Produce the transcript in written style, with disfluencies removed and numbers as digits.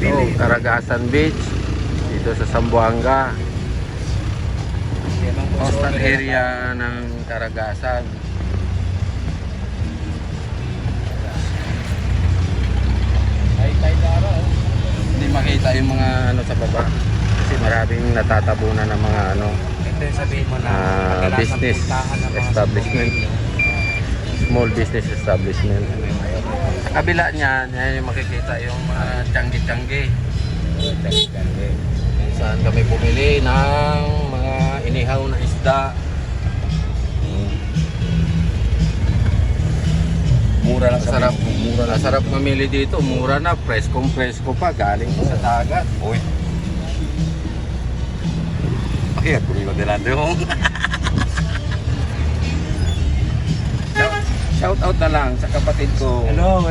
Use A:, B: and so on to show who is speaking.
A: Ito, Caragasan Beach. Dito sa Zamboanga. Coastal area ng Caragasan. Hindi makita yung mga ano sa baba. Kasi maraming natatabunan ng mga ano,
B: Sabihin mo na
A: business establishment. Small business establishment. Sa kabila niyan, yan yung makikita yung mga tiyanggi-tiyanggi. Saan kami bumili ng mga inihaw na isda.
B: mura lang
A: Masarap, masarap mamili dito. Mura na, preskong-presko pa. Galing pa sa dagat.
B: Uy. Ay, kumigo delante mo.
A: Shout out na lang sa kapatid ko.
B: Hello.